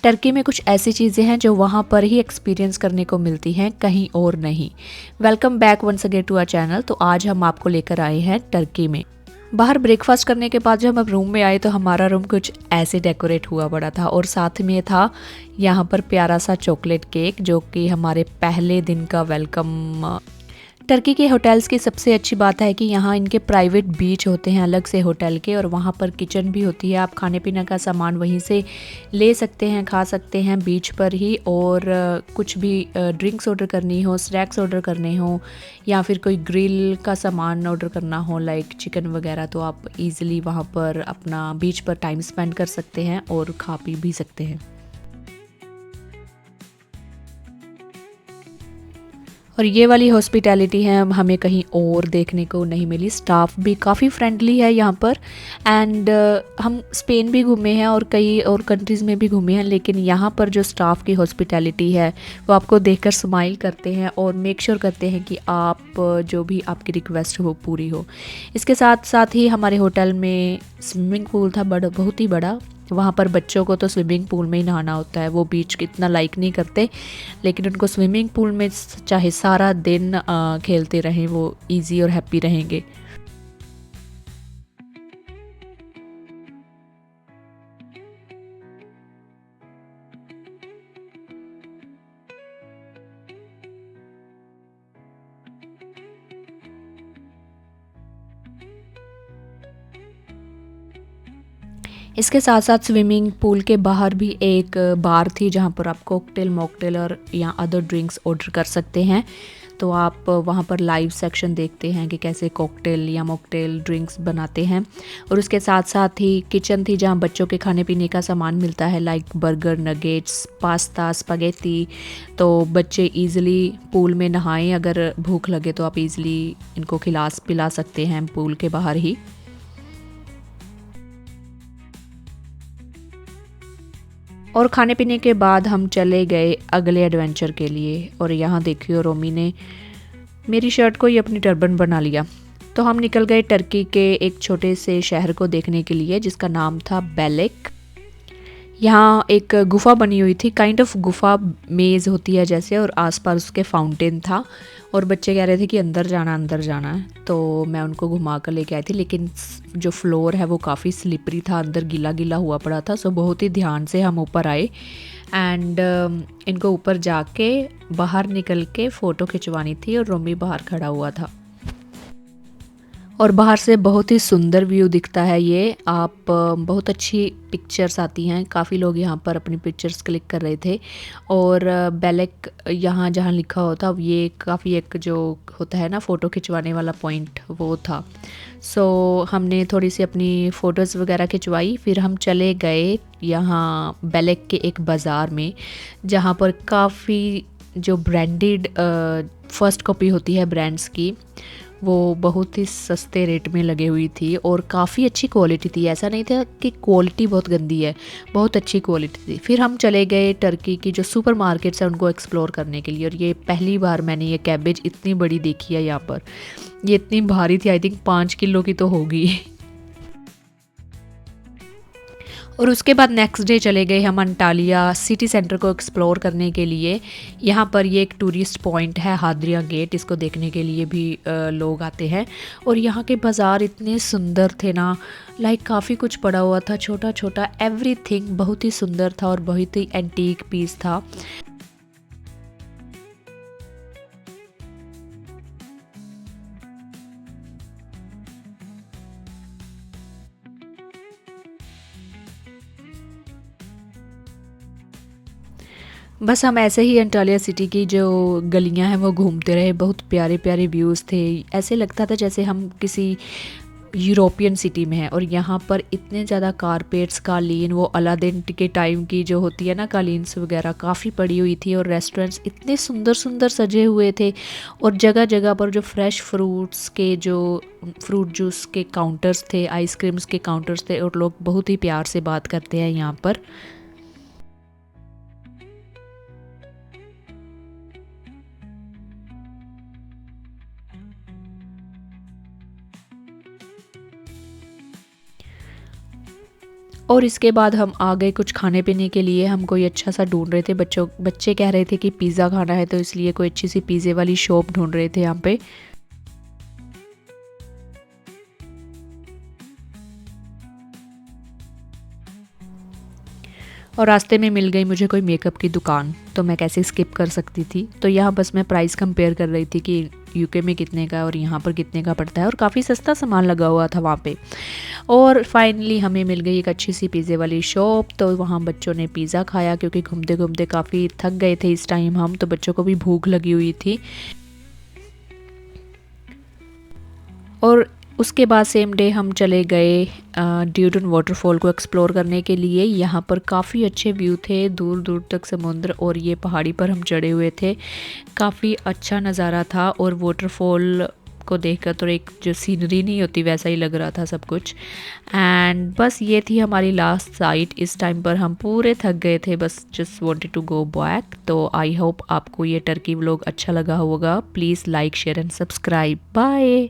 Turkey में कुछ ऐसी चीज़ें हैं जो वहाँ पर ही एक्सपीरियंस करने को मिलती हैं, कहीं और नहीं। Welcome back once again to our channel. तो आज हम आपको लेकर आए हैं टर्की में। बाहर ब्रेकफास्ट करने के बाद जब हम रूम में आए तो हमारा रूम कुछ ऐसे डेकोरेट हुआ पड़ा था और साथ में था यहाँ पर प्यारा सा चॉकलेट केक जो कि हमारे पहले दिन का वेलकम। टर्की के होटल्स की सबसे अच्छी बात है कि यहाँ इनके प्राइवेट बीच होते हैं अलग से होटल के, और वहाँ पर किचन भी होती है। आप खाने पीने का सामान वहीं से ले सकते हैं, खा सकते हैं बीच पर ही। और कुछ भी ड्रिंक्स ऑर्डर करनी हो, स्नैक्स ऑर्डर करने हो, या फिर कोई ग्रिल का सामान ऑर्डर करना हो लाइक चिकन वगैरह, तो आप इजीली वहाँ पर अपना बीच पर टाइम स्पेंड कर सकते हैं और खा पी भी सकते हैं। और ये वाली हॉस्पिटैलिटी है हमें कहीं और देखने को नहीं मिली। स्टाफ भी काफ़ी फ्रेंडली है यहाँ पर। एंड हम स्पेन भी घूमे हैं और कई और कंट्रीज़ में भी घूमे हैं, लेकिन यहाँ पर जो स्टाफ की हॉस्पिटैलिटी है वो आपको देखकर स्माइल करते हैं और मेक श्योर करते हैं कि आप जो भी आपकी रिक्वेस्ट हो पूरी हो। इसके साथ साथ ही हमारे होटल में स्विमिंग पूल था, बहुत ही बड़ा। वहाँ पर बच्चों को तो स्विमिंग पूल में ही नहाना होता है, वो बीच इतना लाइक नहीं करते, लेकिन उनको स्विमिंग पूल में चाहे सारा दिन खेलते रहें वो इजी और हैप्पी रहेंगे। इसके साथ साथ स्विमिंग पूल के बाहर भी एक बार थी जहाँ पर आप कॉकटेल, मॉकटेल और या अदर ड्रिंक्स ऑर्डर कर सकते हैं। तो आप वहाँ पर लाइव सेक्शन देखते हैं कि कैसे कॉकटेल या मॉकटेल ड्रिंक्स बनाते हैं। और उसके साथ साथ ही किचन थी जहाँ बच्चों के खाने पीने का सामान मिलता है like burger, nuggets, pasta, spaghetti. तो बच्चे इजीली पूल में नहाएं, अगर भूख लगे तो आप इजीली इनको खिला पिला सकते हैं पूल के बाहर ही। और खाने पीने के बाद हम चले गए अगले एडवेंचर के लिए। और यहाँ देखिए रोमी ने मेरी शर्ट को ही अपनी टर्बन बना लिया। तो हम निकल गए टर्की के एक छोटे से शहर को देखने के लिए जिसका नाम था बेलेक। यहाँ एक गुफा बनी हुई थी, काइंड ऑफ गुफा मेज होती है जैसे, और आसपास उसके फाउंटेन था। और बच्चे कह रहे थे कि अंदर जाना है, तो मैं उनको घुमा कर लेके आई थी। लेकिन जो फ्लोर है वो काफ़ी स्लिपरी था, अंदर गीला गीला हुआ पड़ा था। सो बहुत ही ध्यान से हम ऊपर आए एंड इनको ऊपर जाके बाहर निकल के फ़ोटो खिंचवानी थी और रोमी बाहर खड़ा हुआ था। और बाहर से बहुत ही सुंदर व्यू दिखता है ये। आप बहुत अच्छी पिक्चर्स आती हैं, काफ़ी लोग यहाँ पर अपनी पिक्चर्स क्लिक कर रहे थे। और बेलेक यहाँ जहाँ लिखा होता ये काफ़ी एक जो होता है ना फ़ोटो खिंचवाने वाला पॉइंट वो था। सो हमने थोड़ी सी अपनी फ़ोटोज़ वगैरह खिंचवाई, फिर हम चले गए यहाँ बेलेक के एक बाज़ार में जहाँ पर काफ़ी जो ब्रांडेड फर्स्ट कॉपी होती है ब्रांड्स की वो बहुत ही सस्ते रेट में लगे हुई थी और काफ़ी अच्छी क्वालिटी थी। ऐसा नहीं था कि क्वालिटी बहुत गंदी है, बहुत अच्छी क्वालिटी थी। फिर हम चले गए टर्की की जो सुपर मार्केट्स है उनको एक्सप्लोर करने के लिए। और ये पहली बार मैंने ये कैबेज इतनी बड़ी देखी है यहाँ पर। ये इतनी भारी थी, आई थिंक 5 किलो की तो होगी। और उसके बाद नेक्स्ट डे चले गए हम अंटालिया सिटी सेंटर को एक्सप्लोर करने के लिए। यहाँ पर ये एक टूरिस्ट पॉइंट है हाद्रिया गेट, इसको देखने के लिए भी लोग आते हैं। और यहाँ के बाज़ार इतने सुंदर थे ना, लाइक काफ़ी कुछ पड़ा हुआ था, छोटा छोटा एवरीथिंग बहुत ही सुंदर था और बहुत ही एंटीक पीस था। बस हम ऐसे ही अंटालिया सिटी की जो गलियां हैं वो घूमते रहे। बहुत प्यारे प्यारे व्यूज़ थे, ऐसे लगता था जैसे हम किसी यूरोपियन सिटी में है। और यहाँ पर इतने ज़्यादा कारपेट्स, कालीन, वो अलादीन के टाइम की जो होती है ना कालीन्स वगैरह काफ़ी पड़ी हुई थी। और रेस्टोरेंट्स इतने सुंदर सुंदर सजे हुए थे। और जगह जगह पर जो फ्रेश फ्रूट्स के जो फ्रूट जूस के काउंटर्स थे, आइसक्रीम्स के काउंटर्स थे, और लोग बहुत ही प्यार से बात करते हैं यहाँ पर। और इसके बाद हम आ गए कुछ खाने पीने के लिए। हम कोई अच्छा सा ढूंढ रहे थे, बच्चे कह रहे थे कि पिज़्ज़ा खाना है, तो इसलिए कोई अच्छी सी पिज़्ज़े वाली शॉप ढूंढ रहे थे यहाँ पे। और रास्ते में मिल गई मुझे कोई मेकअप की दुकान, तो मैं कैसे स्किप कर सकती थी। तो यहाँ बस मैं प्राइस कंपेयर कर रही थी कि यूके में कितने का और यहाँ पर कितने का पड़ता है, और काफ़ी सस्ता सामान लगा हुआ था वहाँ पे। और फाइनली हमें मिल गई एक अच्छी सी पिज़्ज़े वाली शॉप, तो वहाँ बच्चों ने पिज़्ज़ा खाया क्योंकि घूमते घूमते काफ़ी थक गए थे इस टाइम हम, तो बच्चों को भी भूख लगी हुई थी। और उसके बाद सेम डे हम चले गए ड्यूडन वाटरफॉल को एक्सप्लोर करने के लिए। यहाँ पर काफ़ी अच्छे व्यू थे, दूर दूर तक समुद्र, और ये पहाड़ी पर हम चढ़े हुए थे। काफ़ी अच्छा नज़ारा था, और वाटरफॉल को देखकर तो एक जो सीनरी नहीं होती वैसा ही लग रहा था सब कुछ। एंड बस ये थी हमारी लास्ट साइट। इस टाइम पर हम पूरे थक गए थे, बस just wanted to go back. तो आई होप आपको ये टर्की व्लॉग अच्छा लगा होगा। Please like share and subscribe. Bye.